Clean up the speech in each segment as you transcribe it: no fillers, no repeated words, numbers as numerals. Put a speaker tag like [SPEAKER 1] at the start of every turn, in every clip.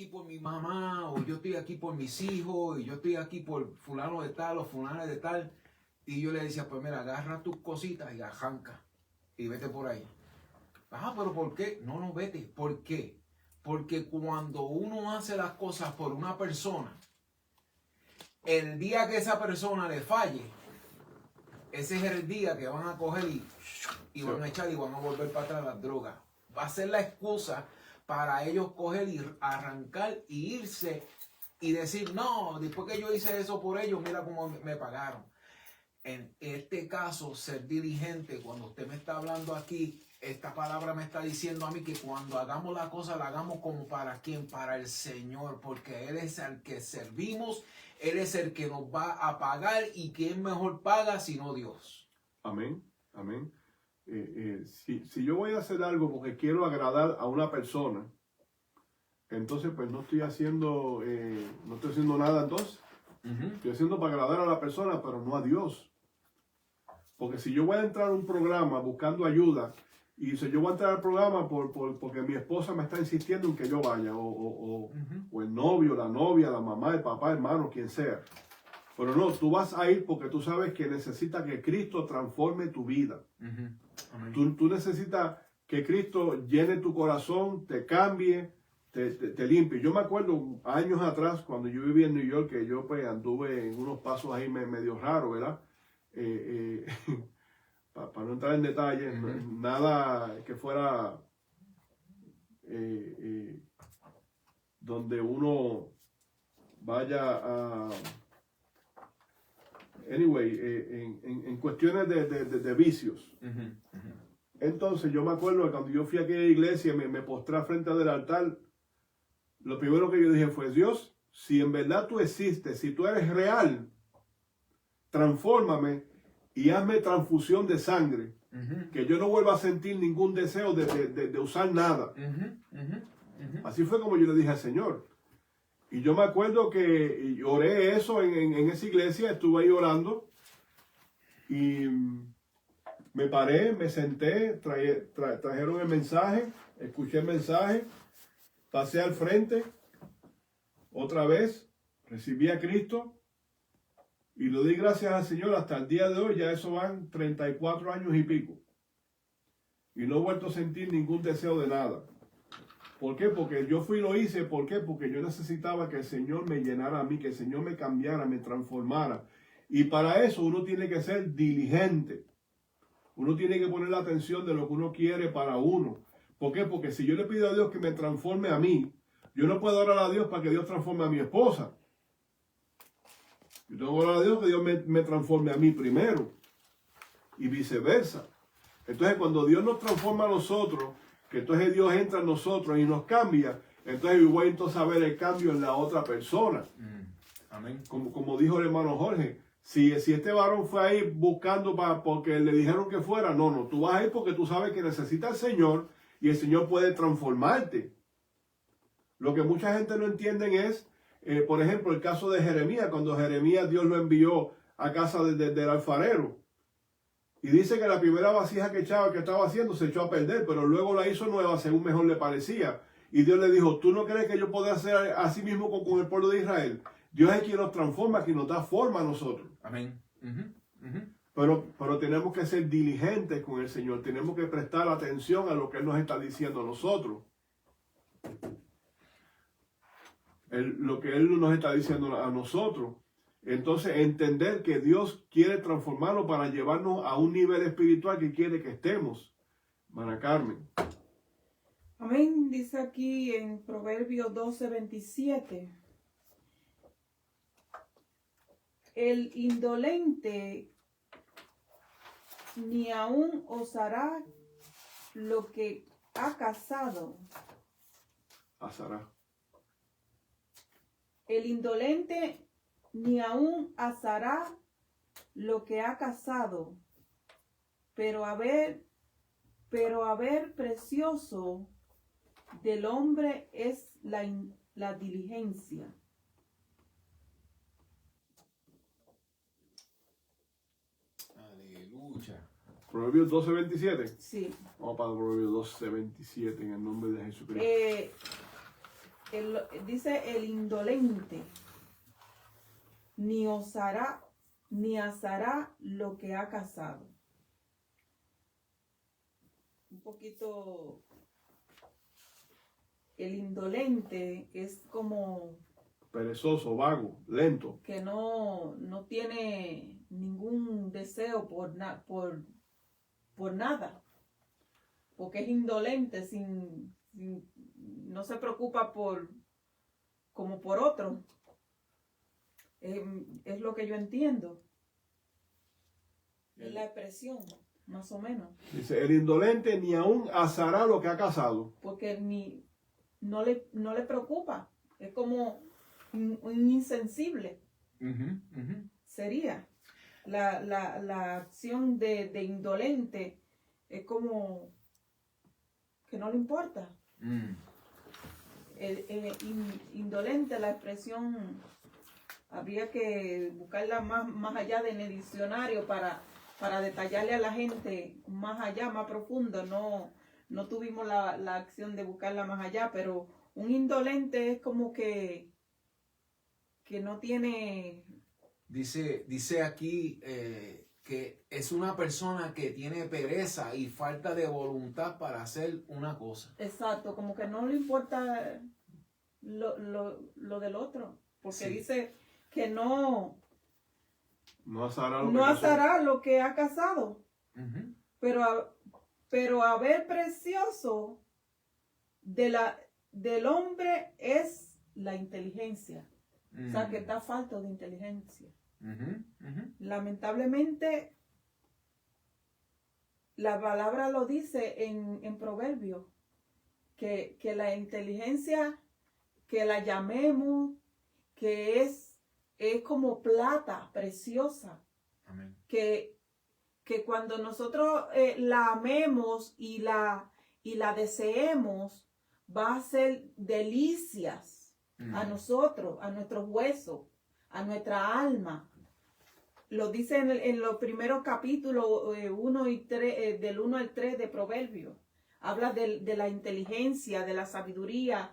[SPEAKER 1] aquí por mi mamá, o yo estoy aquí por mis hijos, y yo estoy aquí por fulano de tal o fulana de tal. Y yo le decía, pues mira, agarra tus cositas y arranca. Y vete por ahí. Ah, pero ¿por qué? No, no, vete. ¿Por qué? Porque cuando uno hace las cosas por una persona, el día que esa persona le falle, ese es el día que van a coger y van a echar y van a volver para atrás las drogas. Va a ser la excusa para ellos coger y arrancar y irse y decir, no, después que yo hice eso por ellos, mira cómo me pagaron. En este caso, ser diligente, cuando usted me está hablando aquí, esta palabra me está diciendo a mí que cuando hagamos la cosa, la hagamos como para quién, para el Señor, porque Él es el que servimos, Él es el que nos va a pagar y ¿quién mejor paga sino Dios?
[SPEAKER 2] Amén, amén. Si yo voy a hacer algo porque quiero agradar a una persona, entonces pues no estoy haciendo nada entonces. Estoy haciendo para agradar a la persona, pero no a Dios. Porque si yo voy a entrar a un programa buscando ayuda, y si yo voy a entrar al programa porque mi esposa me está insistiendo en que yo vaya, o el novio, la novia, la mamá, el papá, hermano, quien sea. Pero no, tú vas a ir porque tú sabes que necesitas que Cristo transforme tu vida. Tú necesitas que Cristo llene tu corazón, te cambie, te limpie. Yo me acuerdo años atrás, cuando yo vivía en New York, que yo pues anduve en unos pasos ahí medio raros, ¿verdad? Para no entrar en detalles, nada que fuera donde uno vaya a... Anyway, en cuestiones de vicios. Entonces yo me acuerdo que cuando yo fui a aquella iglesia, me postré frente del altar, lo primero que yo dije fue, Dios, si en verdad tú existes, si tú eres real, transfórmame y hazme transfusión de sangre, que yo no vuelva a sentir ningún deseo de usar nada. Así fue como yo le dije al Señor. Y yo me acuerdo que oré eso en esa iglesia, estuve ahí orando y me paré, me senté, trajeron el mensaje, escuché el mensaje, pasé al frente, otra vez, recibí a Cristo y le di gracias al Señor hasta el día de hoy, ya eso van 34 años y pico. Y no he vuelto a sentir ningún deseo de nada. ¿Por qué? Porque yo fui y lo hice. ¿Por qué? Porque yo necesitaba que el Señor me llenara a mí, que el Señor me cambiara, me transformara. Y para eso uno tiene que ser diligente. Uno tiene que poner la atención de lo que uno quiere para uno. ¿Por qué? Porque si yo le pido a Dios que me transforme a mí, yo no puedo orar a Dios para que Dios transforme a mi esposa. Yo tengo que orar a Dios que Dios me transforme a mí primero. Y viceversa. Entonces cuando Dios nos transforma a nosotros, que entonces Dios entra en nosotros y nos cambia, entonces yo voy entonces a ver el cambio en la otra persona.
[SPEAKER 1] Amén.
[SPEAKER 2] Como dijo el hermano Jorge, si este varón fue ahí buscando porque le dijeron que fuera, no, tú vas a ir porque tú sabes que necesitas al Señor y el Señor puede transformarte. Lo que mucha gente no entiende es, por ejemplo, el caso de Jeremías, cuando Jeremías Dios lo envió a casa del alfarero. Y dice que la primera vasija que estaba haciendo se echó a perder, pero luego la hizo nueva según mejor le parecía. Y Dios le dijo, ¿tú no crees que yo pueda hacer así mismo con el pueblo de Israel? Dios es quien nos transforma, quien nos da forma a nosotros.
[SPEAKER 1] Amén.
[SPEAKER 2] Pero tenemos que ser diligentes con el Señor, tenemos que prestar atención a lo que Él nos está diciendo a nosotros. Lo que Él nos está diciendo a nosotros. Entonces, entender que Dios quiere transformarnos para llevarnos a un nivel espiritual que quiere que estemos. Mara Carmen.
[SPEAKER 3] Amén. Dice aquí en Proverbios 12:27. El indolente ni aún osará lo que ha cazado.
[SPEAKER 2] Asará.
[SPEAKER 3] El indolente ni aún asará lo que ha cazado, pero a ver precioso del hombre es la diligencia.
[SPEAKER 1] Aleluya.
[SPEAKER 2] Proverbios 12:27.
[SPEAKER 3] Sí.
[SPEAKER 2] Vamos para Proverbios 12:27 en el nombre de Jesucristo.
[SPEAKER 3] dice el indolente, ni osará, ni asará lo que ha cazado. Un poquito, el indolente es como
[SPEAKER 2] perezoso, vago, lento.
[SPEAKER 3] que no tiene ningún deseo por nada, porque es indolente, no se preocupa como por otro. Es lo que yo entiendo. Es la expresión, más o menos.
[SPEAKER 2] Dice, el indolente ni aún asará lo que ha cazado.
[SPEAKER 3] Porque no le preocupa. Es como un insensible. Sería. La acción de indolente es como que no le importa. Indolente, la expresión, habría que buscarla más allá en el diccionario para detallarle a la gente más allá, más profundo. No tuvimos la acción de buscarla más allá, pero un indolente es como que no tiene...
[SPEAKER 1] Dice aquí que es una persona que tiene pereza y falta de voluntad para hacer una cosa.
[SPEAKER 3] Exacto, como que no le importa lo del otro, porque
[SPEAKER 1] Sí.
[SPEAKER 3] dice que no
[SPEAKER 2] asará
[SPEAKER 3] lo que ha cazado. Pero a ver, precioso del hombre es la inteligencia. O sea, que está falto de inteligencia. Lamentablemente, la palabra lo dice en Proverbios, que la inteligencia, que la llamemos, que es como plata preciosa.
[SPEAKER 1] Amén.
[SPEAKER 3] Que cuando nosotros la amemos y la deseemos, va a ser delicias a nosotros, a nuestros huesos, a nuestra alma. Lo dice en los primeros capítulos 1 y 3, del 1 al 3 de Proverbios. Habla de la inteligencia, de la sabiduría,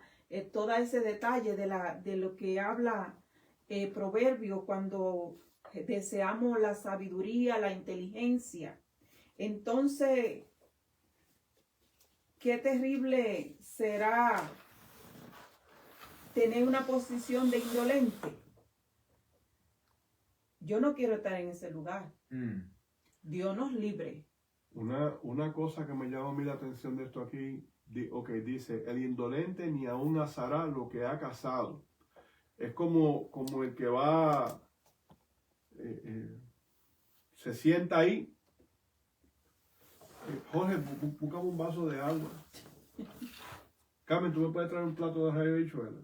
[SPEAKER 3] todo ese detalle de lo que habla Proverbios cuando deseamos la sabiduría, la inteligencia. Entonces, qué terrible será tener una posición de indolente. Yo no quiero estar en ese lugar. Dios nos libre.
[SPEAKER 2] Una cosa que me llama a mí la atención de esto aquí, dice, el indolente ni aún asará lo que ha cazado. Es como el que va, se sienta ahí. Jorge, buscame un vaso de agua. Carmen, tú me puedes traer un plato de arroz de habichuela.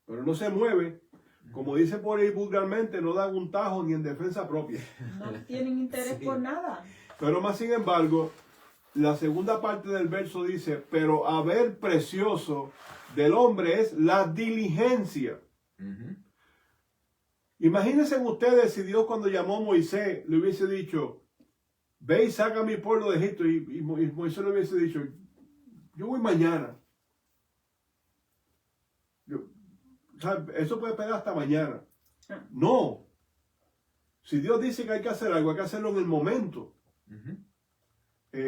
[SPEAKER 2] Pero no se mueve. Como dice por ahí vulgarmente, no dan un tajo ni en defensa propia.
[SPEAKER 3] No tienen interés por nada.
[SPEAKER 2] Pero más sin embargo, la segunda parte del verso dice, pero haber precioso del hombre es la diligencia. Imagínense ustedes si Dios cuando llamó a Moisés le hubiese dicho, ve y saca a mi pueblo de Egipto, y Moisés le hubiese dicho, yo voy mañana. Eso puede pegar hasta mañana. No. Si Dios dice que hay que hacer algo, hay que hacerlo en el momento.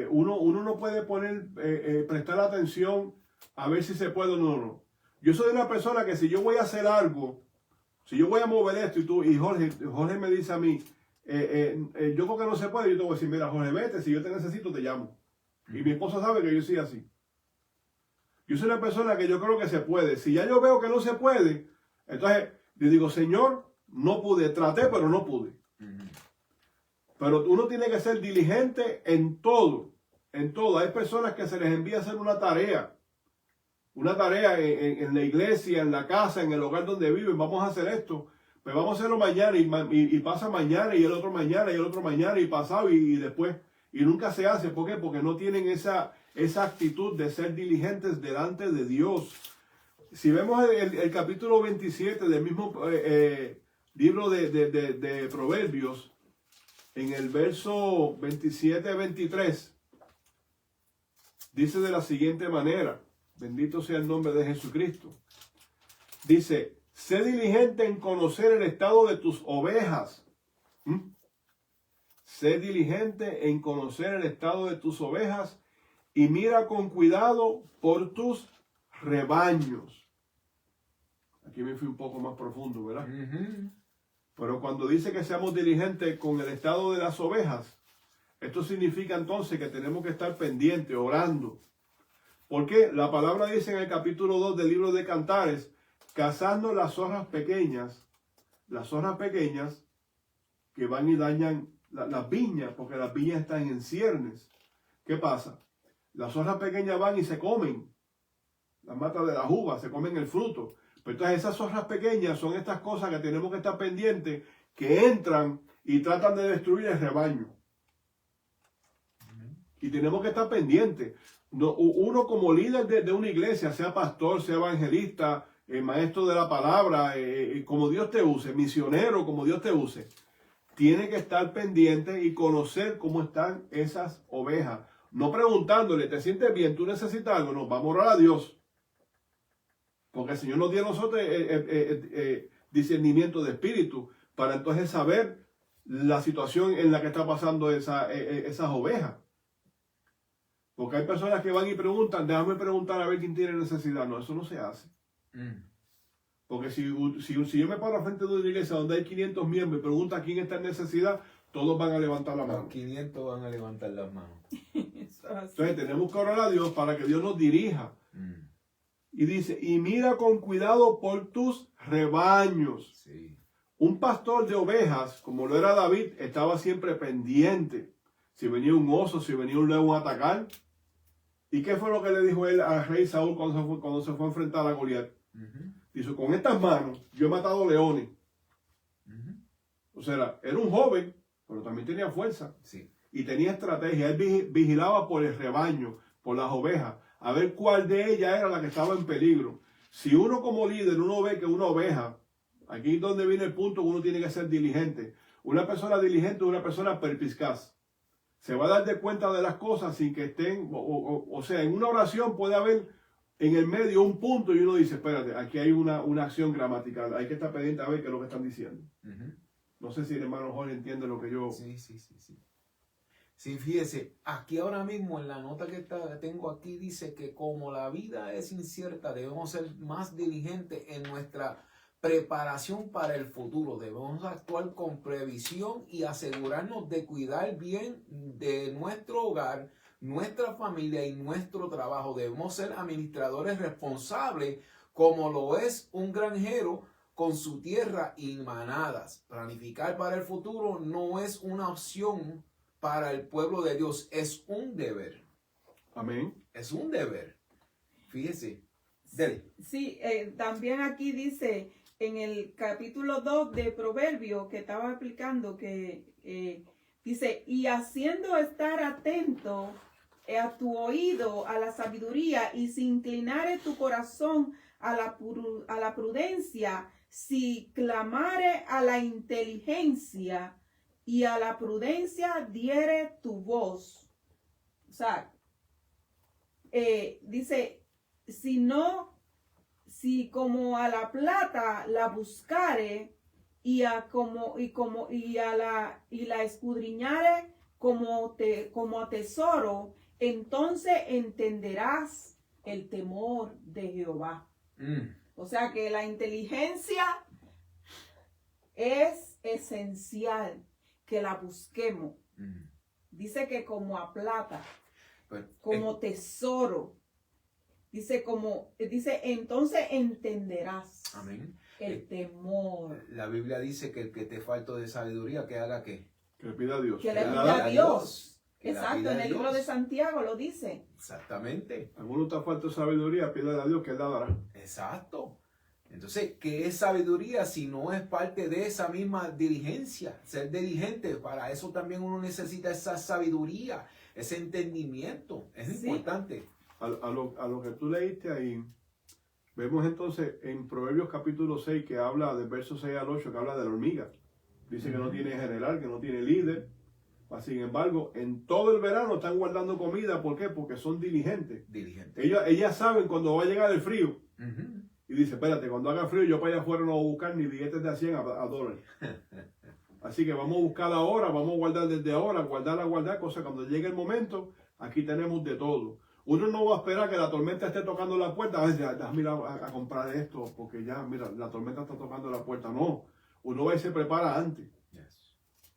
[SPEAKER 2] Uno no puede prestar atención a ver si se puede o no. Yo soy una persona que si yo voy a hacer algo, si yo voy a mover esto y Jorge me dice a mí, yo creo que no se puede, yo te voy a decir, mira Jorge, vete, si yo te necesito te llamo. Y mi esposa sabe que yo soy así. Yo soy una persona que yo creo que se puede. Si ya yo veo que no se puede, entonces yo digo, Señor, no pude, traté, pero no pude. Pero uno tiene que ser diligente en todo, en todo. Hay personas que se les envía a hacer una tarea en la iglesia, en la casa, en el hogar donde viven. Vamos a hacer esto, pues vamos a hacerlo mañana y pasa mañana y el otro mañana y el otro mañana y pasado y después. Y nunca se hace. ¿Por qué? Porque no tienen esa actitud de ser diligentes delante de Dios. Si vemos el capítulo 27 del mismo libro de Proverbios, en el verso 27-23, dice de la siguiente manera, bendito sea el nombre de Jesucristo. Dice, sé diligente en conocer el estado de tus ovejas. Sé diligente en conocer el estado de tus ovejas y mira con cuidado por tus rebaños. Aquí me fui un poco más profundo, ¿verdad? Pero cuando dice que seamos diligentes con el estado de las ovejas, esto significa entonces que tenemos que estar pendientes, orando. Porque la palabra dice en el capítulo 2 del libro de Cantares, cazando las zorras pequeñas que van y dañan las viñas, porque las viñas están en ciernes. ¿Qué pasa? Las zorras pequeñas van y se comen las matas de las uvas, se comen el fruto. Pero entonces esas zorras pequeñas son estas cosas que tenemos que estar pendientes, que entran y tratan de destruir el rebaño. Y tenemos que estar pendientes. Uno como líder de una iglesia, sea pastor, sea evangelista, maestro de la palabra, como Dios te use, misionero, como Dios te use, tiene que estar pendiente y conocer cómo están esas ovejas. No preguntándole, ¿te sientes bien? ¿Tú necesitas algo? No, vamos a orar a Dios. Porque el Señor nos dio a nosotros discernimiento de espíritu para entonces saber la situación en la que está pasando esas ovejas. Porque hay personas que van y preguntan, déjame preguntar a ver quién tiene necesidad. No, eso no se hace. Porque si yo me paro frente de una iglesia donde hay 500 miembros y pregunta quién está en necesidad, todos van a levantar la mano.
[SPEAKER 1] Los 500 van a levantar las manos.
[SPEAKER 2] Entonces tenemos que orar a Dios para que Dios nos dirija. Y dice, y mira con cuidado por tus rebaños.
[SPEAKER 1] Sí.
[SPEAKER 2] Un pastor de ovejas, como lo era David, estaba siempre pendiente. Si venía un oso, si venía un león a atacar. ¿Y qué fue lo que le dijo él al rey Saúl cuando se fue a enfrentar a Goliat? Dice, con estas manos yo he matado leones. O sea, era un joven, pero también tenía fuerza.
[SPEAKER 1] Sí.
[SPEAKER 2] Y tenía estrategia. Él vigilaba por el rebaño, por las ovejas, a ver cuál de ellas era la que estaba en peligro. Si uno como líder, uno ve que una oveja, aquí es donde viene el punto que uno tiene que ser diligente. Una persona diligente es una persona perspicaz. Se va a dar de cuenta de las cosas sin que estén, o sea, en una oración puede haber en el medio un punto y uno dice, espérate, aquí hay una acción gramatical, hay que estar pendiente a ver qué es lo que están diciendo. No sé si el hermano Jorge entiende lo que yo...
[SPEAKER 1] Sí. Sí, fíjese, aquí ahora mismo en la nota que tengo aquí dice que como la vida es incierta, debemos ser más diligentes en nuestra preparación para el futuro. Debemos actuar con previsión y asegurarnos de cuidar bien de nuestro hogar, nuestra familia y nuestro trabajo. Debemos ser administradores responsables como lo es un granjero con su tierra y manadas. Planificar para el futuro no es una opción para el pueblo de Dios, es un deber.
[SPEAKER 2] Amén.
[SPEAKER 1] Es un deber. Fíjese.
[SPEAKER 3] Sí, también aquí dice en el capítulo 2 de Proverbios que estaba explicando que dice, y haciendo estar atento a tu oído a la sabiduría y si inclinare tu corazón a la prudencia, si clamare a la inteligencia y a la prudencia diere tu voz. O sea, dice, si como a la plata la buscare y la escudriñare como a tesoro, entonces entenderás el temor de Jehová. O sea que la inteligencia es esencial que la busquemos. Dice que como a plata, como tesoro. Dice entonces entenderás.
[SPEAKER 1] Amén.
[SPEAKER 3] El temor.
[SPEAKER 1] La Biblia dice que el que te falta de sabiduría, que haga qué.
[SPEAKER 2] Que le pida a Dios.
[SPEAKER 3] Que le pida a Dios.
[SPEAKER 1] Que
[SPEAKER 3] Exacto, en el libro de Santiago lo dice.
[SPEAKER 1] Exactamente.
[SPEAKER 2] Alguno está falta de sabiduría, pídale a Dios que él la dará.
[SPEAKER 1] Exacto. Entonces, ¿qué es sabiduría si no es parte de esa misma diligencia? Ser diligente, para eso también uno necesita esa sabiduría, ese entendimiento. Es importante.
[SPEAKER 2] A lo que tú leíste ahí, vemos entonces en Proverbios capítulo 6 que habla del verso 6 al 8, que habla de la hormiga. Dice que no tiene general, que no tiene líder. Sin embargo, en todo el verano están guardando comida. ¿Por qué? Porque son diligentes. Ellas saben cuando va a llegar el frío. Y dice, espérate, cuando haga frío yo para allá afuera no voy a buscar ni billetes de 100 a dólares. Así que vamos a buscar ahora, vamos a guardar desde ahora, guardar cosas. Cuando llegue el momento, aquí tenemos de todo. Uno no va a esperar que la tormenta esté tocando la puerta. A ver, déjame ir a comprar esto, porque ya, mira, la tormenta está tocando la puerta. No, uno va y se prepara antes.
[SPEAKER 1] Yes.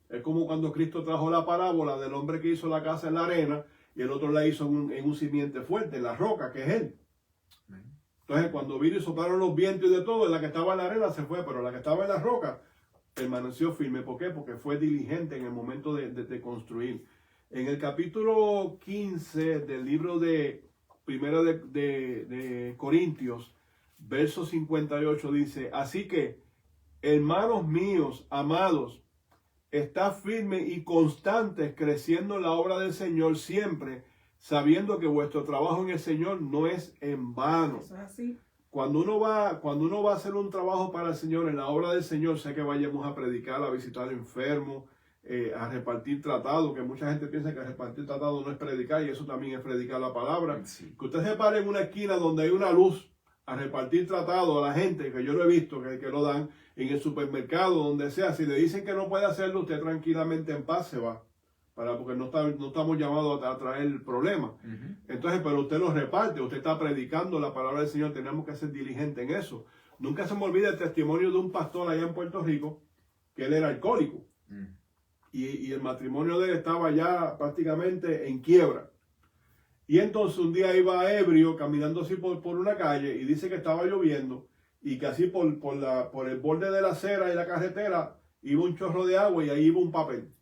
[SPEAKER 2] Es como cuando Cristo trajo la parábola del hombre que hizo la casa en la arena y el otro la hizo en un simiente fuerte, en la roca, que es él. Entonces, cuando vino y soplaron los vientos y de todo, la que estaba en la arena se fue, pero la que estaba en la roca permaneció firme. ¿Por qué? Porque fue diligente en el momento de construir. En el capítulo 15 del libro de Primera de Corintios, verso 58 dice, así que, hermanos míos, amados, está firme y constantes creciendo en la obra del Señor siempre, sabiendo que vuestro trabajo en el Señor no es en vano.
[SPEAKER 3] Eso es así.
[SPEAKER 2] Cuando uno va a hacer un trabajo para el Señor, en la obra del Señor, sé que vayamos a predicar, a visitar enfermos, a repartir tratados, que mucha gente piensa que repartir tratados no es predicar, y eso también es predicar la palabra.
[SPEAKER 1] Sí.
[SPEAKER 2] Que usted se pare en una esquina donde hay una luz a repartir tratados a la gente, que yo lo he visto, que lo dan en el supermercado, donde sea. Si le dicen que no puede hacerlo, usted tranquilamente en paz se va, porque no estamos llamados a traer problemas. Entonces, pero usted lo reparte, usted está predicando la palabra del Señor, tenemos que ser diligentes en eso. Nunca se me olvida el testimonio de un pastor allá en Puerto Rico, que él era alcohólico. Y el matrimonio de él estaba ya prácticamente en quiebra. Y entonces un día iba ebrio caminando así por una calle y dice que estaba lloviendo y que así por el borde de la acera y la carretera iba un chorro de agua y ahí iba un papel.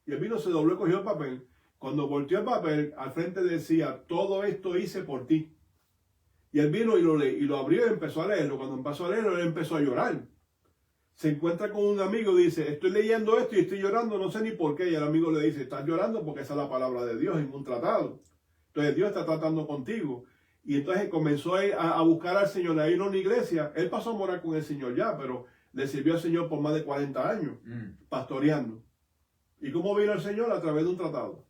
[SPEAKER 2] Y el vino se dobló y cogió el papel. Cuando volteó el papel, al frente decía, todo esto hice por ti. Y él vino y lo abrió y empezó a leerlo. Cuando empezó a leerlo, él empezó a llorar. Se encuentra con un amigo y dice, estoy leyendo esto y estoy llorando, no sé ni por qué. Y el amigo le dice, estás llorando porque esa es la palabra de Dios en un tratado. Entonces Dios está tratando contigo. Y entonces comenzó a buscar al Señor, a ir a una iglesia. Él pasó a morar con el Señor ya, pero le sirvió al Señor por más de 40 años, pastoreando. ¿Y cómo vino el Señor? A través de un tratado.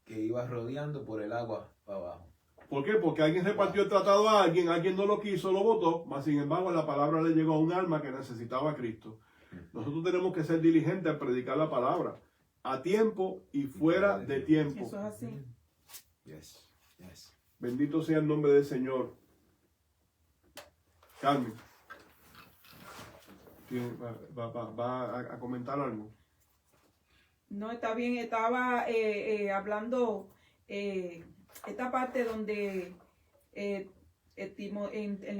[SPEAKER 1] Que iba rodeando por el agua para abajo.
[SPEAKER 2] ¿Por qué? Porque alguien repartió el tratado a alguien no lo quiso, lo votó, mas sin embargo la palabra le llegó a un alma que necesitaba a Cristo. Nosotros tenemos que ser diligentes a predicar la palabra, a tiempo y fuera de tiempo.
[SPEAKER 3] Eso es así.
[SPEAKER 1] Yes, yes.
[SPEAKER 2] Bendito sea el nombre del Señor. Carmen, ¿va a comentar algo?
[SPEAKER 3] No, está bien, estaba hablando esta parte donde en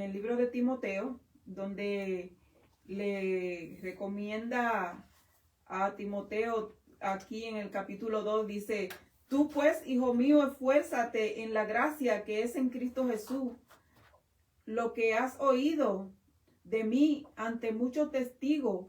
[SPEAKER 3] el libro de Timoteo, donde le recomienda a Timoteo, aquí en el capítulo 2, dice, tú pues, hijo mío, esfuérzate en la gracia que es en Cristo Jesús. Lo que has oído de mí ante muchos testigos,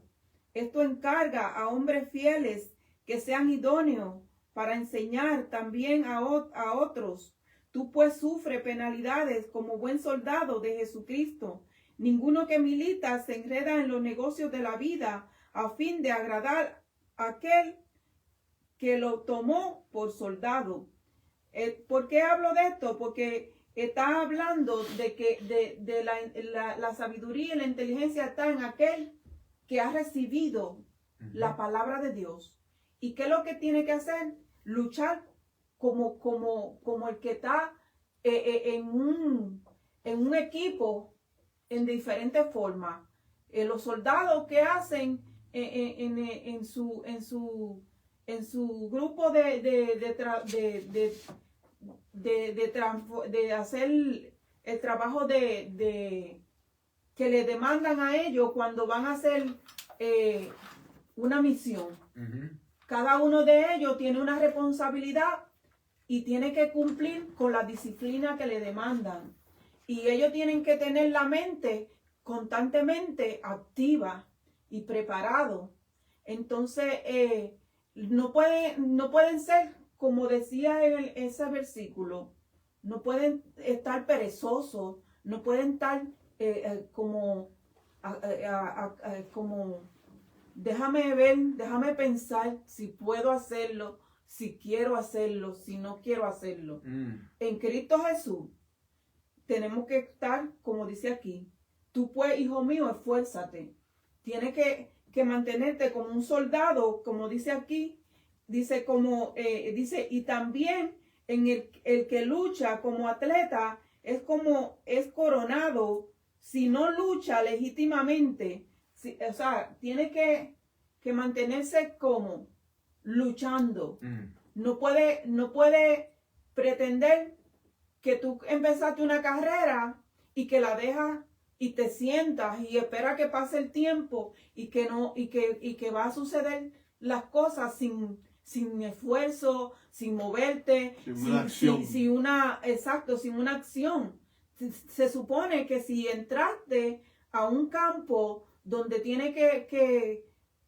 [SPEAKER 3] esto encarga a hombres fieles que sean idóneos para enseñar también a otros. Tú pues sufre penalidades como buen soldado de Jesucristo. Ninguno que milita se enreda en los negocios de la vida a fin de agradar a aquel que lo tomó por soldado. ¿Por qué hablo de esto? Porque está hablando de que la sabiduría y la inteligencia está en aquel que ha recibido la palabra de Dios. ¿Y qué es lo que tiene que hacer? Luchar como el que está en un equipo en diferentes formas. Los soldados que hacen en su grupo de hacer el trabajo que le demandan a ellos cuando van a hacer una misión. Cada uno de ellos tiene una responsabilidad y tiene que cumplir con la disciplina que le demandan. Y ellos tienen que tener la mente constantemente activa y preparado. Entonces, no pueden ser, como decía ese versículo, no pueden estar perezosos, no pueden estar como déjame pensar si puedo hacerlo, si quiero hacerlo, si no quiero hacerlo. En Cristo Jesús tenemos que estar, como dice aquí, tú pues, hijo mío, esfuérzate. Tienes que mantenerte como un soldado, como dice aquí, dice dice, y también en el que lucha como atleta es coronado si no lucha legítimamente. O sea, tiene que mantenerse como luchando. No puede pretender que tú empezaste una carrera y que la dejas y te sientas y esperas que pase el tiempo y que va a suceder las cosas sin esfuerzo, sin moverte, sin una acción. Se supone que si entraste a un campo donde tiene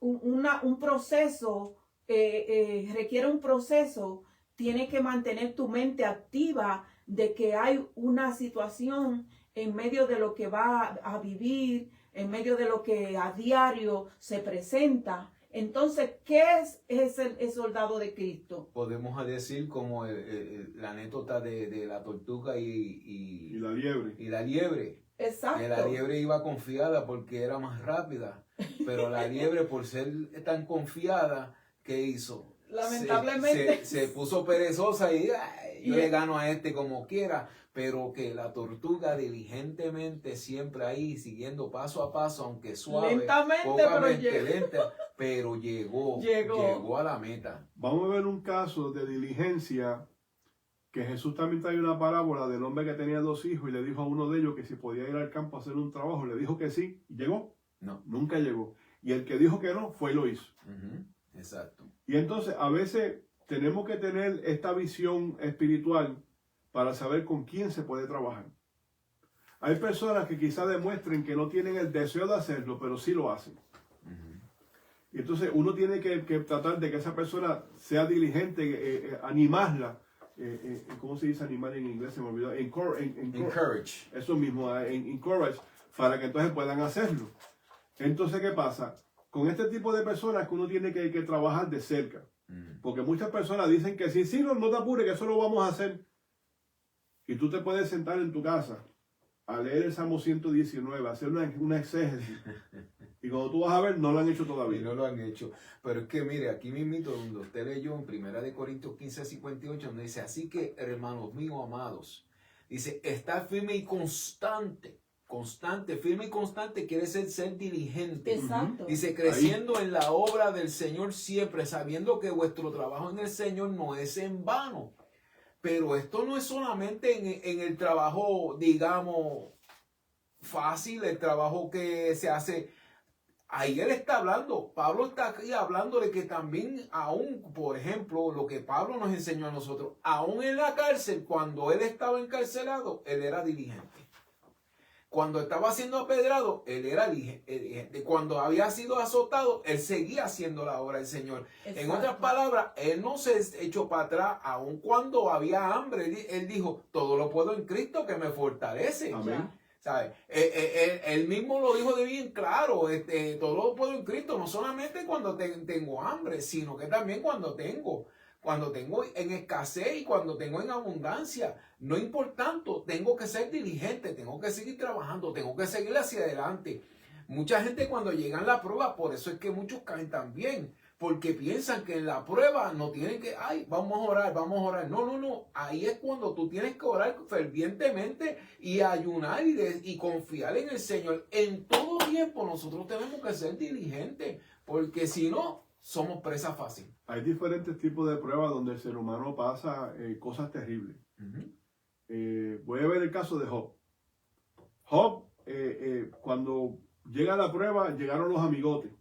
[SPEAKER 3] un proceso, requiere un proceso, tiene que mantener tu mente activa de que hay una situación en medio de lo que va a vivir, en medio de lo que a diario se presenta. Entonces, ¿qué es el soldado de Cristo?
[SPEAKER 1] Podemos decir como la anécdota de la tortuga y
[SPEAKER 2] la liebre.
[SPEAKER 1] Y la liebre.
[SPEAKER 3] Exacto.
[SPEAKER 1] Que la liebre iba confiada porque era más rápida, pero la liebre por ser tan confiada, ¿qué hizo?
[SPEAKER 3] Lamentablemente
[SPEAKER 1] se puso perezosa y yo le gano a este como quiera, pero que la tortuga diligentemente siempre ahí siguiendo paso a paso, aunque suave,
[SPEAKER 3] lentamente,
[SPEAKER 1] lenta, pero llegó a la meta.
[SPEAKER 2] Vamos a ver un caso de diligencia que Jesús también trae una parábola del hombre que tenía 2 hijos y le dijo a uno de ellos que si podía ir al campo a hacer un trabajo, le dijo que sí, y llegó.
[SPEAKER 1] No.
[SPEAKER 2] Nunca llegó. Y el que dijo que no, fue y lo hizo.
[SPEAKER 1] Exacto.
[SPEAKER 2] Y entonces a veces tenemos que tener esta visión espiritual para saber con quién se puede trabajar. Hay personas que quizás demuestren que no tienen el deseo de hacerlo, pero sí lo hacen. Y entonces uno tiene que tratar de que esa persona sea diligente, animarla. ¿Cómo se dice animar en inglés? Se me olvidó. Encourage. Eso mismo, encourage, para que entonces puedan hacerlo. Entonces, ¿qué pasa? Con este tipo de personas que uno tiene que trabajar de cerca. Porque muchas personas dicen que sí, no te apures, que eso lo vamos a hacer. Y tú te puedes sentar en tu casa a leer el Salmo 119, a hacer una exégesis. Y cuando tú vas a ver, no lo han hecho todavía.
[SPEAKER 1] Y no lo han hecho. Pero es que mire, aquí mismito, donde usted leyó en 1 Corintios 15:58, donde dice, así que, hermanos míos amados, dice, está firme y constante. Firme y constante quiere ser diligente.
[SPEAKER 3] Exacto.
[SPEAKER 1] Dice, creciendo en la obra del Señor siempre, sabiendo que vuestro trabajo en el Señor no es en vano. Pero esto no es solamente en el trabajo, digamos, fácil, el trabajo que se hace. Ahí él está hablando, Pablo está aquí hablando de que también aún, por ejemplo, lo que Pablo nos enseñó a nosotros, aún en la cárcel, cuando él estaba encarcelado, él era diligente. Cuando estaba siendo apedrado, él era diligente. Cuando había sido azotado, él seguía haciendo la obra del Señor. Exacto. En otras palabras, él no se echó para atrás, aun cuando había hambre. Él dijo, todo lo puedo en Cristo que me fortalece.
[SPEAKER 2] Amén.
[SPEAKER 1] ¿Sabe? Él mismo lo dijo de bien claro, todo lo puedo en Cristo, no solamente cuando tengo hambre, sino que también cuando tengo en escasez y cuando tengo en abundancia. No importando, tengo que ser diligente, tengo que seguir trabajando, tengo que seguir hacia adelante. Mucha gente cuando llegan a la prueba, por eso es que muchos caen también, porque piensan que en la prueba no tienen que, vamos a orar. No. Ahí es cuando tú tienes que orar fervientemente y ayunar y confiar en el Señor. En todo tiempo nosotros tenemos que ser diligentes, porque si no, somos presa fácil.
[SPEAKER 2] Hay diferentes tipos de pruebas donde el ser humano pasa cosas terribles. Voy a ver el caso de Job. Job, cuando llega la prueba, llegaron los amigotes.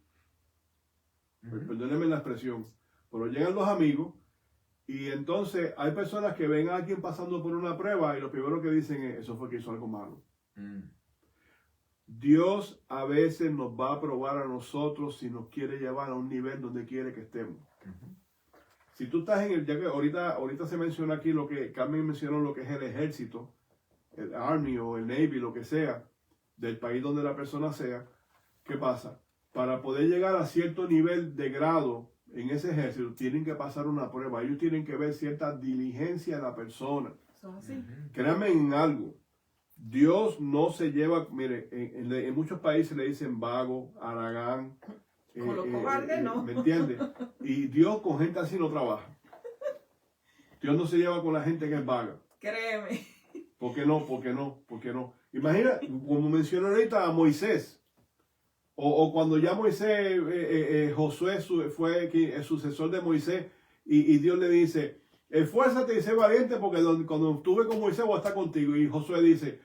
[SPEAKER 2] Perdónenme la expresión, pero llegan los amigos y entonces hay personas que ven a alguien pasando por una prueba y lo primero que dicen es, eso fue que hizo algo malo. Dios a veces nos va a probar a nosotros si nos quiere llevar a un nivel donde quiere que estemos. Si tú estás ya que ahorita se menciona aquí lo que Carmen mencionó, lo que es el ejército, el Army o el Navy, lo que sea, del país donde la persona sea, ¿qué pasa? Para poder llegar a cierto nivel de grado en ese ejército, tienen que pasar una prueba. Ellos tienen que ver cierta diligencia de la persona.
[SPEAKER 3] Son así.
[SPEAKER 2] Créanme en algo. Dios no se lleva, mire, en muchos países le dicen vago, haragán.
[SPEAKER 3] Con los cobardes no.
[SPEAKER 2] ¿Me entiendes? Y Dios con gente así no trabaja. Dios no se lleva con la gente que es vaga.
[SPEAKER 3] Créeme.
[SPEAKER 2] ¿Por qué no? ¿Por qué no? ¿Por qué no? Imagina, como mencioné ahorita a Moisés. O cuando ya Moisés, Josué fue el sucesor de Moisés, y Dios le dice, esfuérzate y sé valiente porque cuando estuve con Moisés voy a estar contigo. Y Josué dice,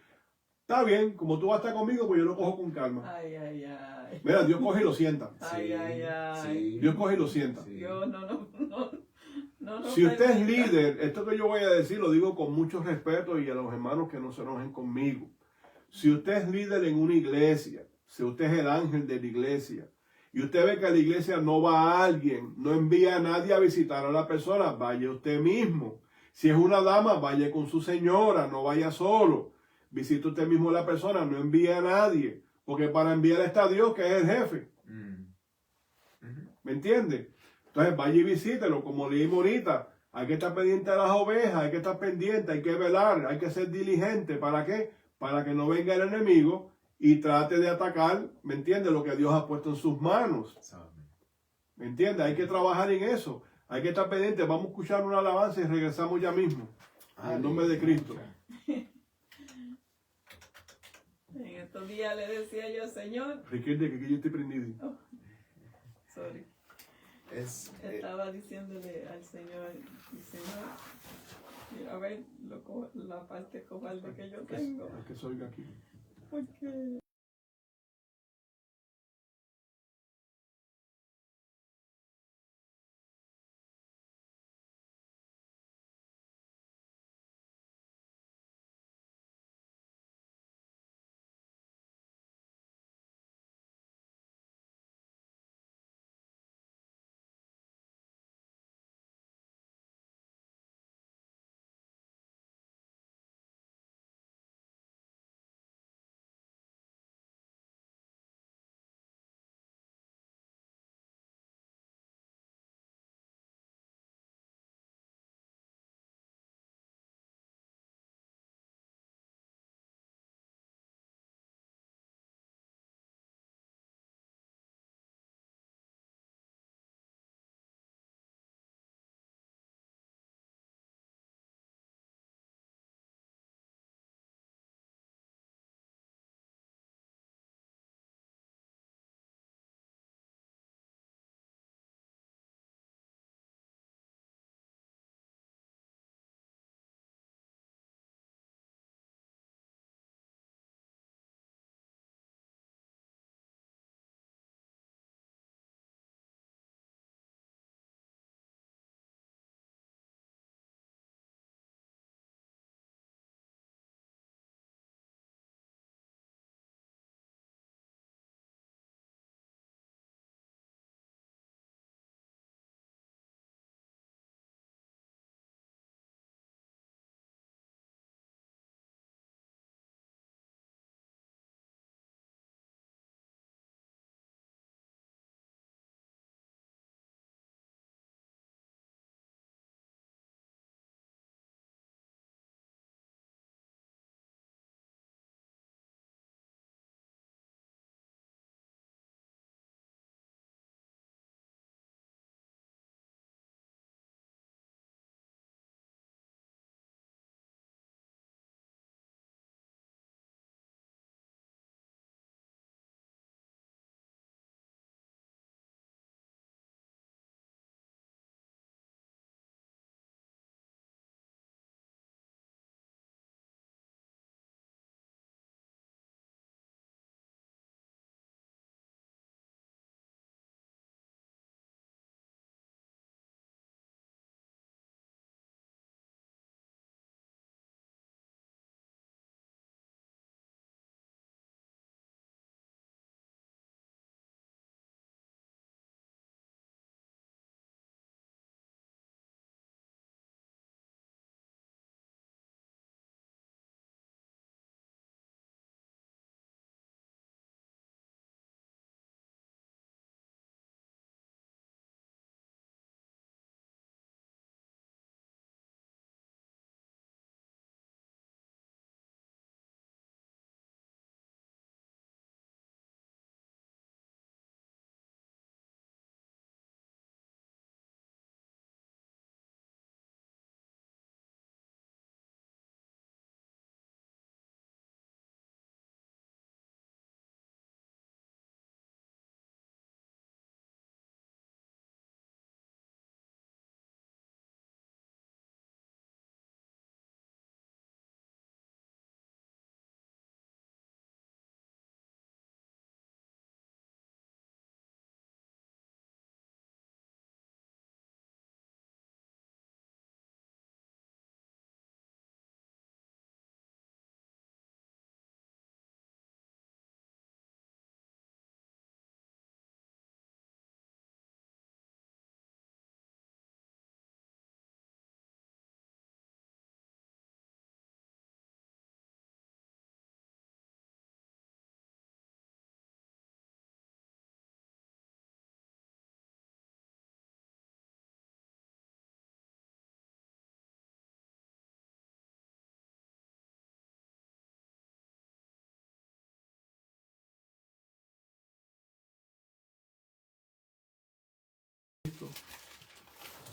[SPEAKER 2] está bien, como tú vas a estar conmigo, pues yo lo cojo con calma.
[SPEAKER 3] Ay, ay, ay.
[SPEAKER 2] Mira, Dios coge y lo sienta.
[SPEAKER 3] Ay, ay, ay.
[SPEAKER 1] Sí.
[SPEAKER 2] Dios coge y lo sienta.
[SPEAKER 1] Sí.
[SPEAKER 3] Yo no.
[SPEAKER 2] Si usted es
[SPEAKER 3] permita.
[SPEAKER 2] líder, esto que yo voy a decir lo digo con mucho respeto y a los hermanos que no se enojen conmigo. Si usted es líder en una iglesia, si usted es el ángel de la iglesia y usted ve que a la iglesia no va alguien, no envía a nadie a visitar a la persona, vaya usted mismo. Si es una dama, vaya con su señora, no vaya solo. Visite usted mismo a la persona, no envíe a nadie, porque para enviar está Dios, que es el jefe. ¿Me entiende? Entonces vaya y visítelo, como leímos ahorita. Hay que estar pendiente de las ovejas, hay que estar pendiente, hay que velar, hay que ser diligente. ¿Para qué? Para que no venga el enemigo y trate de atacar, ¿me entiende? Lo que Dios ha puesto en sus manos. ¿Me entiende? Hay que trabajar en eso. Hay que estar pendiente. Vamos a escuchar una alabanza y regresamos ya mismo. En el nombre de Cristo.
[SPEAKER 3] En estos días le decía yo, Señor.
[SPEAKER 2] Riquelme, que aquí yo estoy prendido.
[SPEAKER 3] Oh, sorry. Estaba diciéndole al Señor, mira a ver la parte cobarde que yo tengo.
[SPEAKER 2] Que soy aquí.
[SPEAKER 3] Porque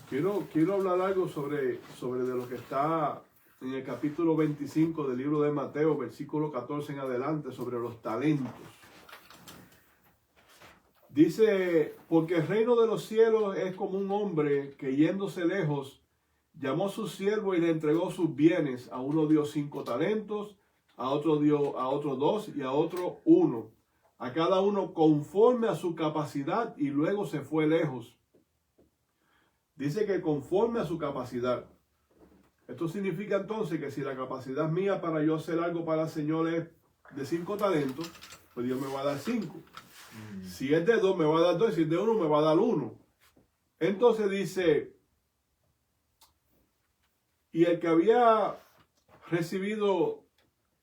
[SPEAKER 2] Quiero hablar algo sobre de lo que está en el capítulo 25 del libro de Mateo, versículo 14 en adelante, sobre los talentos. Dice, porque el reino de los cielos es como un hombre que yéndose lejos, llamó a su siervo y le entregó sus bienes. A uno dio 5 talentos, a otro 2 y a otro 1. A cada uno conforme a su capacidad, y luego se fue lejos. Dice que conforme a su capacidad. Esto significa entonces que si la capacidad mía para yo hacer algo para el Señor es de 5 talentos, pues Dios me va a dar 5. Si es de 2 me va a dar 2, si es de 1 me va a dar 1. Entonces dice, y el que había recibido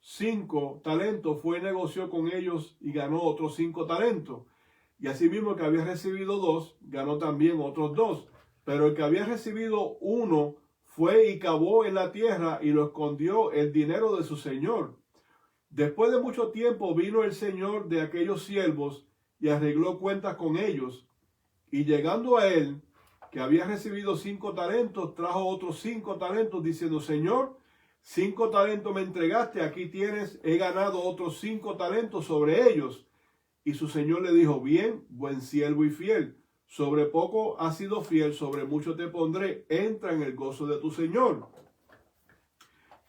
[SPEAKER 2] 5 talentos fue y negoció con ellos y ganó otros 5 talentos. Y asimismo el que había recibido 2 ganó también otros 2. Pero el que había recibido 1 fue y cavó en la tierra y lo escondió el dinero de su señor. Después de mucho tiempo vino el señor de aquellos siervos y arregló cuentas con ellos. Y llegando a él, que había recibido 5 talentos, trajo otros 5 talentos, diciendo, Señor, 5 talentos me entregaste, aquí tienes, he ganado otros 5 talentos sobre ellos. Y su señor le dijo, bien, buen siervo y fiel, sobre poco has sido fiel, sobre mucho te pondré, entra en el gozo de tu señor.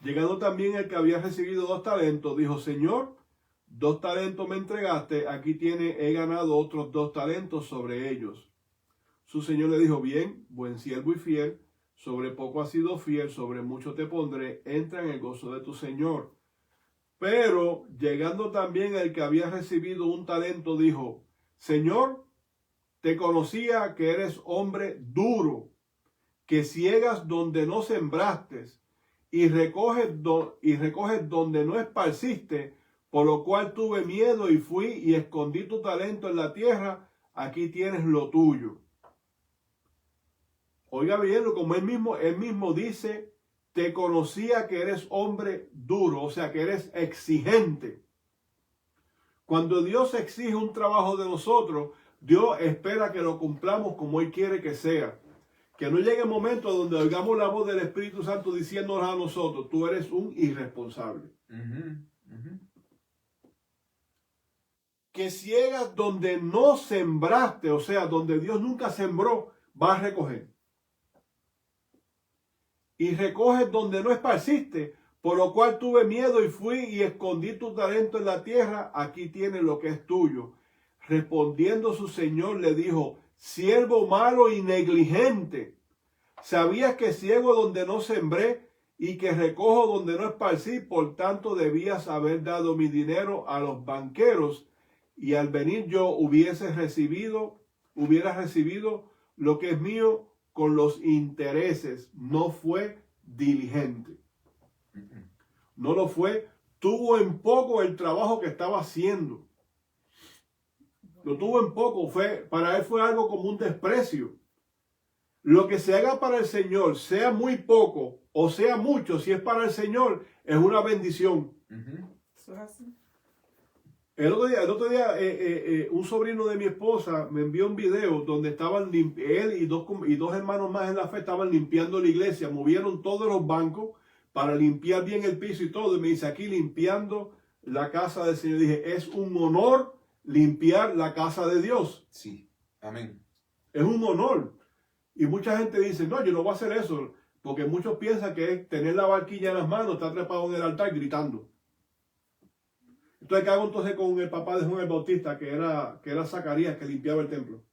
[SPEAKER 2] Llegando también el que había recibido 2 talentos, dijo, Señor, 2 talentos me entregaste, aquí tiene, he ganado otros 2 talentos sobre ellos. Su señor le dijo, bien, buen siervo y fiel, sobre poco has sido fiel, sobre mucho te pondré, entra en el gozo de tu señor. Pero llegando también el que había recibido 1 talento, dijo, Señor, te conocía que eres hombre duro, que ciegas donde no sembraste y recoges donde no esparciste, por lo cual tuve miedo y fui y escondí tu talento en la tierra, aquí tienes lo tuyo. Oiga bien, como él mismo dice, te conocía que eres hombre duro, o sea que eres exigente. Cuando Dios exige un trabajo de nosotros, Dios espera que lo cumplamos como Él quiere que sea. Que no llegue el momento donde oigamos la voz del Espíritu Santo diciéndonos a nosotros, tú eres un irresponsable. Que ciegas donde no sembraste, o sea, donde Dios nunca sembró, vas a recoger. Y recoges donde no esparciste, por lo cual tuve miedo y fui y escondí tu talento en la tierra, aquí tienes lo que es tuyo. Respondiendo su señor le dijo, siervo malo y negligente, sabías que ciego donde no sembré y que recojo donde no esparcí, por tanto debías haber dado mi dinero a los banqueros y al venir yo hubieras recibido lo que es mío con los intereses. No fue diligente. No lo fue. Tuvo en poco el trabajo que estaba haciendo. Lo tuvo en poco. Para él fue algo como un desprecio. Lo que se haga para el Señor, sea muy poco o sea mucho, si es para el Señor, es una bendición.
[SPEAKER 3] Eso es así.
[SPEAKER 2] El otro día un sobrino de mi esposa me envió un video donde estaban él y dos hermanos más en la fe estaban limpiando la iglesia, movieron todos los bancos para limpiar bien el piso y todo, y me dice, aquí limpiando la casa del Señor. Dije, es un honor limpiar la casa de Dios.
[SPEAKER 1] Sí, amén.
[SPEAKER 2] Es un honor. Y mucha gente dice, no, yo no voy a hacer eso, porque muchos piensan que es tener la barquilla en las manos, estar trepado en el altar gritando. Entonces, ¿qué hago entonces con el papá de Juan el Bautista, que era Zacarías, que limpiaba el templo?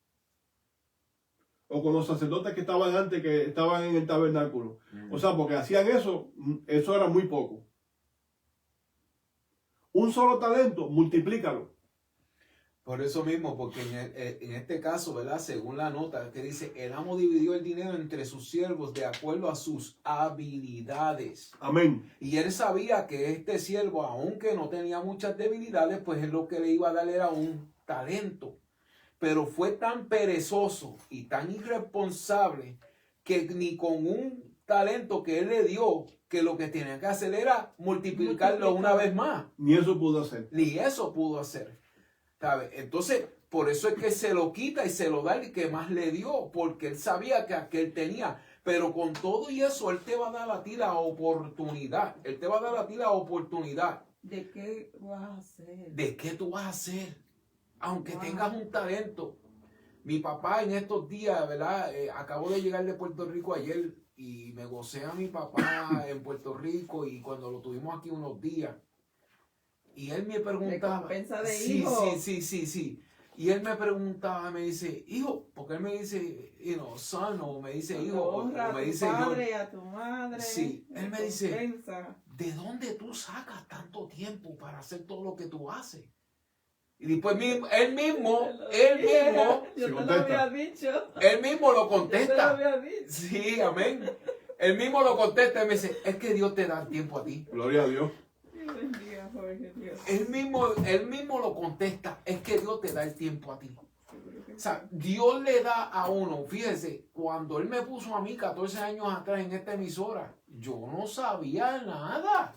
[SPEAKER 2] O con los sacerdotes que estaban antes, que estaban en el tabernáculo. O sea, porque hacían eso era muy poco. Un solo talento, multiplícalo.
[SPEAKER 1] Por eso mismo, porque en este caso, ¿verdad? Según la nota que dice, el amo dividió el dinero entre sus siervos de acuerdo a sus habilidades.
[SPEAKER 2] Amén.
[SPEAKER 1] Y él sabía que este siervo, aunque no tenía muchas debilidades, pues él lo que le iba a dar era un talento. Pero fue tan perezoso y tan irresponsable que ni con un talento que él le dio, que lo que tenía que hacer era multiplicarlo una vez más.
[SPEAKER 2] Ni eso pudo hacer.
[SPEAKER 1] Ni eso pudo hacer. ¿Sabe? Entonces, Por eso es que se lo quita y se lo da el que más le dio, porque él sabía que aquel tenía. Pero con todo y eso, él te va a dar a ti la oportunidad. Él te va a dar a ti la oportunidad.
[SPEAKER 3] ¿De qué vas a hacer?
[SPEAKER 1] ¿De qué tú vas a hacer? Aunque
[SPEAKER 3] Wow.
[SPEAKER 1] tengas un talento. Mi papá en estos días, ¿verdad? Acabo de llegar de Puerto Rico ayer y me gocé a mi papá en Puerto Rico y cuando lo tuvimos aquí unos días. Y él me preguntaba.
[SPEAKER 3] Recompensa de
[SPEAKER 1] Sí,
[SPEAKER 3] hijo.
[SPEAKER 1] sí. Y él me preguntaba, me dice, hijo, porque él me dice, son, o me dice hijo, o
[SPEAKER 3] Honra
[SPEAKER 1] me
[SPEAKER 3] a tu
[SPEAKER 1] dice
[SPEAKER 3] padre,
[SPEAKER 1] yo.
[SPEAKER 3] a tu madre.
[SPEAKER 1] Sí, él me dice,
[SPEAKER 3] Recompensa.
[SPEAKER 1] ¿de dónde tú sacas tanto tiempo para hacer todo lo que tú haces? Y después él mismo,
[SPEAKER 3] Yo
[SPEAKER 2] se
[SPEAKER 3] te lo
[SPEAKER 2] contesta.
[SPEAKER 3] había dicho.
[SPEAKER 1] él mismo lo
[SPEAKER 3] Yo te lo
[SPEAKER 1] contesta.
[SPEAKER 3] había dicho.
[SPEAKER 1] Sí, amén. Él mismo lo contesta y me dice, es que Dios te da tiempo a ti.
[SPEAKER 2] Gloria a Dios.
[SPEAKER 3] Dios bendiga, Jorge, Dios.
[SPEAKER 1] Él mismo lo contesta, es que Dios te da el tiempo a ti. O sea, Dios le da a uno, fíjese, cuando Él me puso a mí 14 años atrás en esta emisora, yo no sabía nada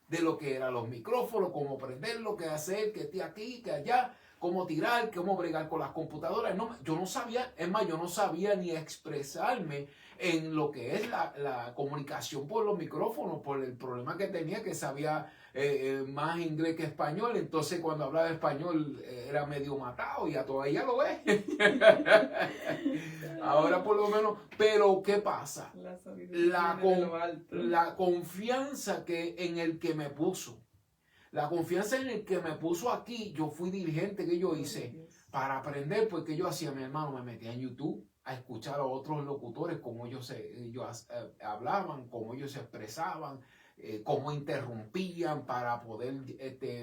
[SPEAKER 1] de lo que eran los micrófonos, cómo prenderlo, qué hacer, qué aquí, qué allá, cómo tirar, cómo bregar con las computadoras. No, yo no sabía, es más, yo no sabía ni expresarme en lo que es la comunicación por los micrófonos, por el problema que tenía, que sabía más inglés que español. Entonces cuando hablaba español era medio matado, y a todavía lo es. Ahora por lo menos, pero ¿qué pasa?
[SPEAKER 3] La sabiduría viene de lo alto.
[SPEAKER 1] La confianza en el que me puso. La confianza en el que me puso aquí, yo fui dirigente, que yo hice para aprender, porque yo hacía, mi hermano, me metía en YouTube a escuchar a otros locutores, cómo ellos hablaban, cómo ellos se expresaban, cómo interrumpían para poder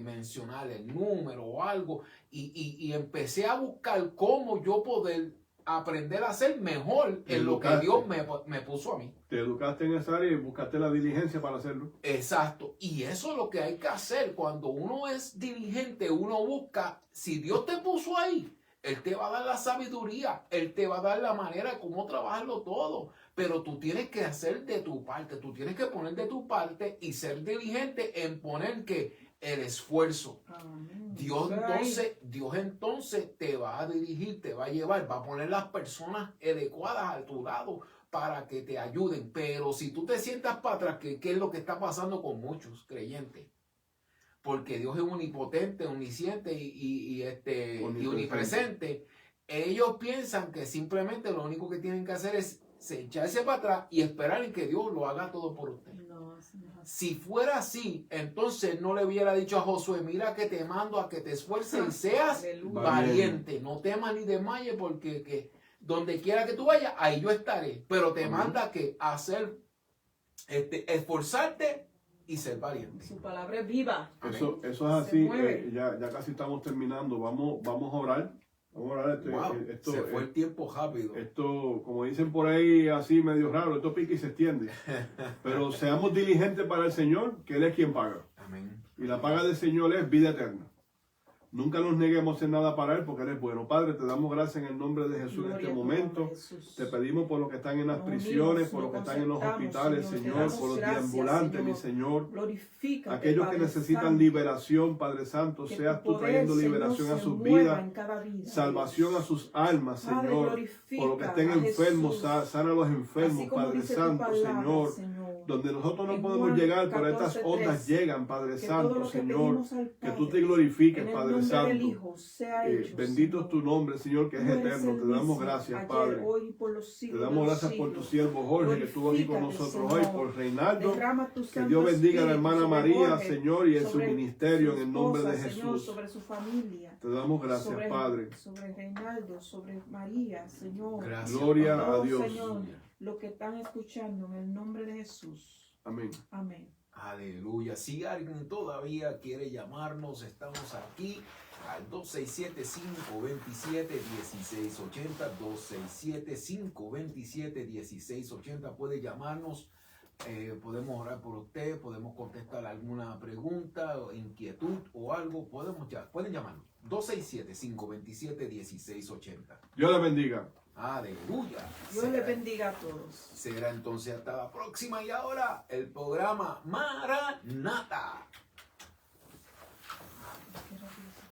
[SPEAKER 1] mencionar el número o algo, y empecé a buscar cómo yo poder aprender a ser mejor en lo que Dios me puso a mí.
[SPEAKER 2] Te educaste en esa área y buscaste la diligencia para hacerlo.
[SPEAKER 1] Exacto. Y eso es lo que hay que hacer. Cuando uno es dirigente, uno busca, si Dios te puso ahí, Él te va a dar la sabiduría, Él te va a dar la manera de cómo trabajarlo todo. Pero tú tienes que hacer de tu parte, tú tienes que poner de tu parte y ser diligente en poner que el esfuerzo.
[SPEAKER 3] Amén.
[SPEAKER 1] Dios entonces te va a dirigir, te va a llevar, va a poner las personas adecuadas a tu lado para que te ayuden. Pero si tú te sientas para atrás, ¿qué es lo que está pasando con muchos creyentes? Porque Dios es omnipotente, omnisciente y omnipresente. Ellos piensan que simplemente lo único que tienen que hacer es echarse para atrás y esperar en que Dios lo haga todo por usted.
[SPEAKER 3] No, eso no es así.
[SPEAKER 1] Si fuera así, entonces no le hubiera dicho a Josué, mira que te mando a que te esfuerces y seas
[SPEAKER 3] Aleluya.
[SPEAKER 1] valiente. No temas ni desmayes, porque donde quiera que tú vayas, ahí yo estaré. Pero te manda que hacer, esforzarte y ser valiente.
[SPEAKER 3] Su palabra es viva.
[SPEAKER 2] Eso es así.
[SPEAKER 3] Se mueve.
[SPEAKER 2] Ya casi estamos terminando. Vamos a orar. Vamos a orar.
[SPEAKER 1] Wow, se fue el tiempo rápido.
[SPEAKER 2] Esto, como dicen por ahí, así medio raro, esto pica y se extiende. Pero seamos diligentes para el Señor, que Él es quien paga.
[SPEAKER 1] Amén.
[SPEAKER 2] Y la paga del Señor es vida eterna. Nunca nos neguemos en nada para Él, porque Él es bueno. Padre, te damos gracias en el nombre de Jesús en
[SPEAKER 3] Gloria
[SPEAKER 2] este
[SPEAKER 3] a tu
[SPEAKER 2] momento.
[SPEAKER 3] nombre, Jesús.
[SPEAKER 2] Te pedimos por los que están en las
[SPEAKER 3] Nos
[SPEAKER 2] prisiones,
[SPEAKER 3] unimos,
[SPEAKER 2] por los que
[SPEAKER 3] nos
[SPEAKER 2] están en los
[SPEAKER 3] concentramos,
[SPEAKER 2] hospitales,
[SPEAKER 3] Señor. Te
[SPEAKER 2] Señor,
[SPEAKER 3] damos
[SPEAKER 2] por los
[SPEAKER 3] gracias,
[SPEAKER 2] deambulantes,
[SPEAKER 3] Señor.
[SPEAKER 2] mi Señor.
[SPEAKER 3] Glorifícate,
[SPEAKER 2] Aquellos que
[SPEAKER 3] Padre
[SPEAKER 2] necesitan
[SPEAKER 3] Santo,
[SPEAKER 2] liberación, Padre Santo,
[SPEAKER 3] que
[SPEAKER 2] seas
[SPEAKER 3] tu
[SPEAKER 2] tú
[SPEAKER 3] poder,
[SPEAKER 2] trayendo
[SPEAKER 3] Señor,
[SPEAKER 2] liberación a
[SPEAKER 3] se
[SPEAKER 2] sus
[SPEAKER 3] mueva
[SPEAKER 2] vidas,
[SPEAKER 3] en cada vida,
[SPEAKER 2] salvación
[SPEAKER 3] Dios.
[SPEAKER 2] a sus almas,
[SPEAKER 3] Padre,
[SPEAKER 2] Señor.
[SPEAKER 3] glorifica
[SPEAKER 2] Por los que estén
[SPEAKER 3] a
[SPEAKER 2] enfermos,
[SPEAKER 3] Jesús.
[SPEAKER 2] sana a los
[SPEAKER 3] Así
[SPEAKER 2] enfermos,
[SPEAKER 3] como
[SPEAKER 2] Padre
[SPEAKER 3] dice tu
[SPEAKER 2] Santo,
[SPEAKER 3] palabra,
[SPEAKER 2] Señor. Donde nosotros no
[SPEAKER 3] En
[SPEAKER 2] podemos
[SPEAKER 3] Juan
[SPEAKER 2] llegar, pero estas
[SPEAKER 3] 14:3,
[SPEAKER 2] ondas llegan, Padre
[SPEAKER 3] que todo
[SPEAKER 2] Santo,
[SPEAKER 3] lo que
[SPEAKER 2] Señor.
[SPEAKER 3] pedimos al
[SPEAKER 2] Que tú
[SPEAKER 3] Padre,
[SPEAKER 2] te glorifiques,
[SPEAKER 3] en el
[SPEAKER 2] Padre
[SPEAKER 3] nombre del
[SPEAKER 2] Santo.
[SPEAKER 3] Hijo, sea hecho,
[SPEAKER 2] Bendito es
[SPEAKER 3] Señor.
[SPEAKER 2] tu nombre, Señor, que es
[SPEAKER 3] Tú eres
[SPEAKER 2] eterno.
[SPEAKER 3] el
[SPEAKER 2] Te damos
[SPEAKER 3] mismo,
[SPEAKER 2] gracias,
[SPEAKER 3] ayer,
[SPEAKER 2] Padre.
[SPEAKER 3] hoy y por los
[SPEAKER 2] Te
[SPEAKER 3] siglos
[SPEAKER 2] damos
[SPEAKER 3] de los
[SPEAKER 2] gracias por tu
[SPEAKER 3] siglos.
[SPEAKER 2] siervo Jorge, que estuvo aquí con
[SPEAKER 3] Glorifícate,
[SPEAKER 2] nosotros
[SPEAKER 3] Señor.
[SPEAKER 2] hoy, por Reinaldo.
[SPEAKER 3] Derrama tu
[SPEAKER 2] Que
[SPEAKER 3] Santo
[SPEAKER 2] Dios bendiga a la
[SPEAKER 3] Espíritu
[SPEAKER 2] hermana
[SPEAKER 3] sobre
[SPEAKER 2] María,
[SPEAKER 3] Jorge,
[SPEAKER 2] Señor, y en su
[SPEAKER 3] sobre
[SPEAKER 2] ministerio,
[SPEAKER 3] su
[SPEAKER 2] en el nombre de
[SPEAKER 3] esposa, Señor,
[SPEAKER 2] Jesús.
[SPEAKER 3] sobre su familia.
[SPEAKER 2] Te damos gracias,
[SPEAKER 3] sobre,
[SPEAKER 2] Padre.
[SPEAKER 3] sobre Reinaldo, sobre María, Señor.
[SPEAKER 1] Gracias.
[SPEAKER 2] Gloria
[SPEAKER 1] Padre.
[SPEAKER 2] a
[SPEAKER 3] Oh,
[SPEAKER 2] Dios.
[SPEAKER 3] Señor, lo que están escuchando en el nombre de Jesús.
[SPEAKER 2] Amén.
[SPEAKER 3] Amén.
[SPEAKER 1] Aleluya. Si alguien todavía quiere llamarnos, estamos aquí al 267-527-1680. 267-527-1680. Puede llamarnos. Podemos orar por usted, podemos contestar alguna pregunta, o inquietud o algo. Pueden llamarnos. 267-527-1680.
[SPEAKER 2] Dios le bendiga.
[SPEAKER 1] Aleluya.
[SPEAKER 3] Dios le bendiga a todos.
[SPEAKER 1] Será entonces hasta la próxima, y ahora el programa Maranata.